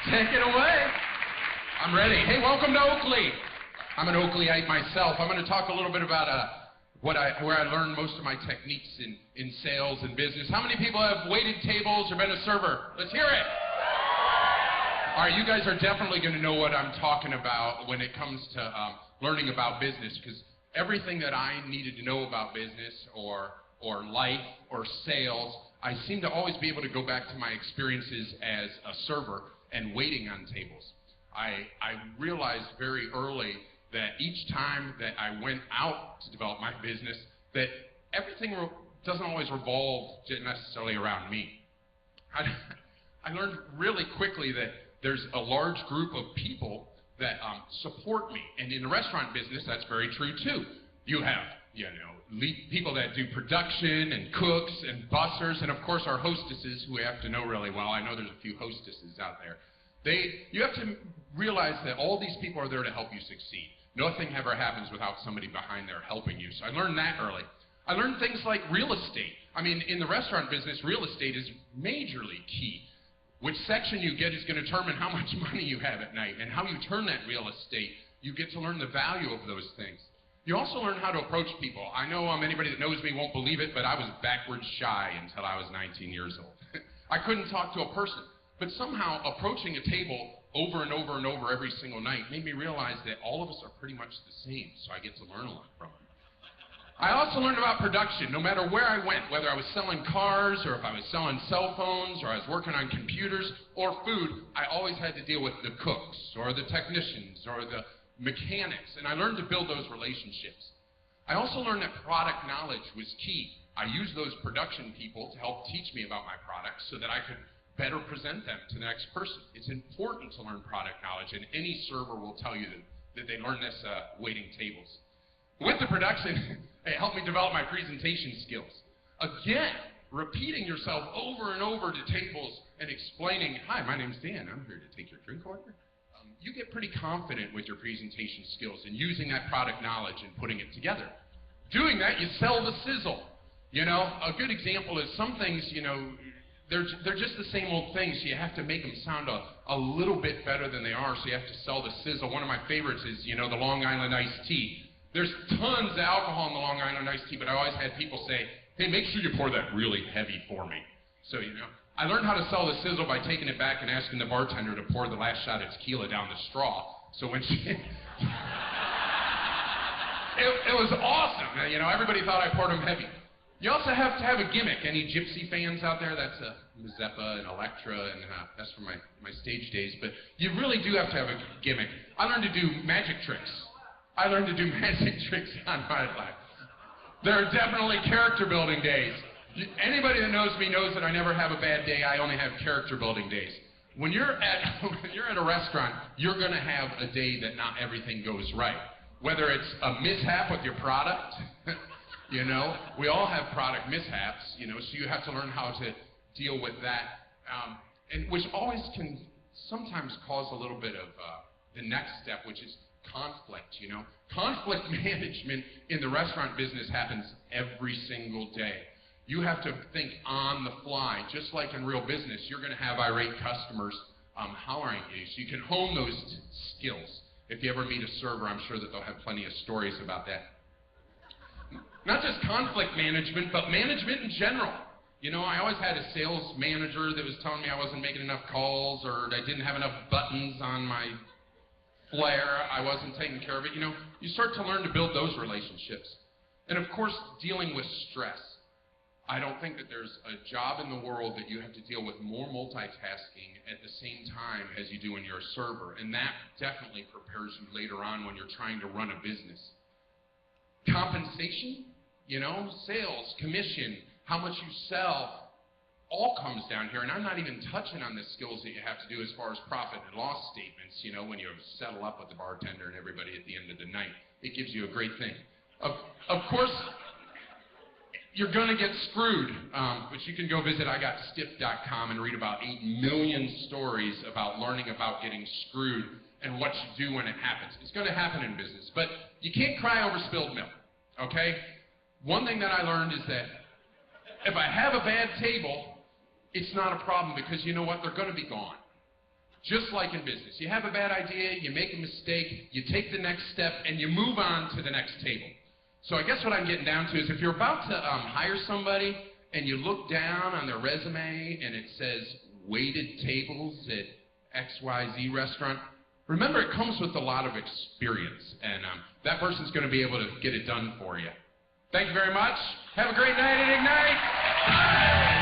Take it away. I'm ready. Hey, welcome to Oakley. I'm an Oakleyite myself. I'm going to talk a little bit about where I learned most of my techniques in sales and business. How many people have waited tables or been a server? Let's hear it. All right, you guys are definitely going to know what I'm talking about when it comes to learning about business, because everything that I needed to know about business or life or sales, I seem to always be able to go back to my experiences as a server and waiting on tables. I realized very early that each time that I went out to develop my business, that everything doesn't always revolve necessarily around me. I learned really quickly that there's a large group of people that support me. And in the restaurant business, that's very true too. You have, people that do production and cooks and bussers, and of course our hostesses, who we have to know really well. I know there's a few hostesses out there. You have to realize that all these people are there to help you succeed. Nothing ever happens without somebody behind there helping you. So I learned that early. I learned things like real estate. I mean, in the restaurant business, real estate is majorly key. Which section you get is going to determine how much money you have at night, and how you turn that real estate. You get to learn the value of those things. You also learn how to approach people. I know anybody that knows me won't believe it, but I was backwards shy until I was 19 years old. I couldn't talk to a person. But somehow approaching a table over and over and over every single night made me realize that all of us are pretty much the same, so I get to learn a lot from them. I also learned about production. No matter where I went, whether I was selling cars or if I was selling cell phones or I was working on computers or food, I always had to deal with the cooks or the technicians or the mechanics, and I learned to build those relationships. I also learned that product knowledge was key. I used those production people to help teach me about my products so that I could better present them to the next person. It's important to learn product knowledge, and any server will tell you that they learn this waiting tables. With the production, it helped me develop my presentation skills. Again, repeating yourself over and over to tables and explaining, "Hi, my name's Dan. I'm here to take your drink order." You get pretty confident with your presentation skills and using that product knowledge and putting it together. Doing that, you sell the sizzle. A good example is some things, they're just the same old things. So you have to make them sound a little bit better than they are, so you have to sell the sizzle. One of my favorites is, the Long Island iced tea. There's tons of alcohol in the Long Island iced tea, but I always had people say, "Hey, make sure you pour that really heavy for me." So, I learned how to sell the sizzle by taking it back and asking the bartender to pour the last shot of tequila down the straw. So when she... it was awesome. Everybody thought I poured them heavy. You also have to have a gimmick. Any Gypsy fans out there? That's Mazeppa and Electra, and that's from my stage days. But you really do have to have a gimmick. I learned to do magic tricks. on my life. There are definitely character building days. Anybody that knows me knows that I never have a bad day. I only have character building days. When you're at a restaurant, you're going to have a day that not everything goes right. Whether it's a mishap with your product, we all have product mishaps, so you have to learn how to deal with that, and which always can sometimes cause a little bit of the next step, which is conflict, Conflict management in the restaurant business happens every single day. You have to think on the fly. Just like in real business, you're going to have irate customers hollering at you, so you can hone those skills. If you ever meet a server, I'm sure that they'll have plenty of stories about that. Not just conflict management, but management in general. I always had a sales manager that was telling me I wasn't making enough calls, or I didn't have enough buttons on my flare, I wasn't taking care of it. You start to learn to build those relationships. And of course, dealing with stress. I don't think that there's a job in the world that you have to deal with more multitasking at the same time as you do when you're a server. And that definitely prepares you later on when you're trying to run a business. Compensation, sales, commission, how much you sell, all comes down here. And I'm not even touching on the skills that you have to do as far as profit and loss statements, when you settle up with the bartender and everybody at the end of the night. It gives you a great thing. Of course, you're going to get screwed, but you can go visit IGotStiff.com and read about 8 million stories about learning about getting screwed and what you do when it happens. It's going to happen in business, but you can't cry over spilled milk, okay? One thing that I learned is that if I have a bad table, it's not a problem, because you know what? They're going to be gone. just like in business. You have a bad idea, you make a mistake, you take the next step, and you move on to the next table. So I guess what I'm getting down to is if you're about to hire somebody and you look down on their resume and it says waited tables at XYZ restaurant, remember it comes with a lot of experience, and that person's going to be able to get it done for you. Thank you very much. Have a great night at Ignite.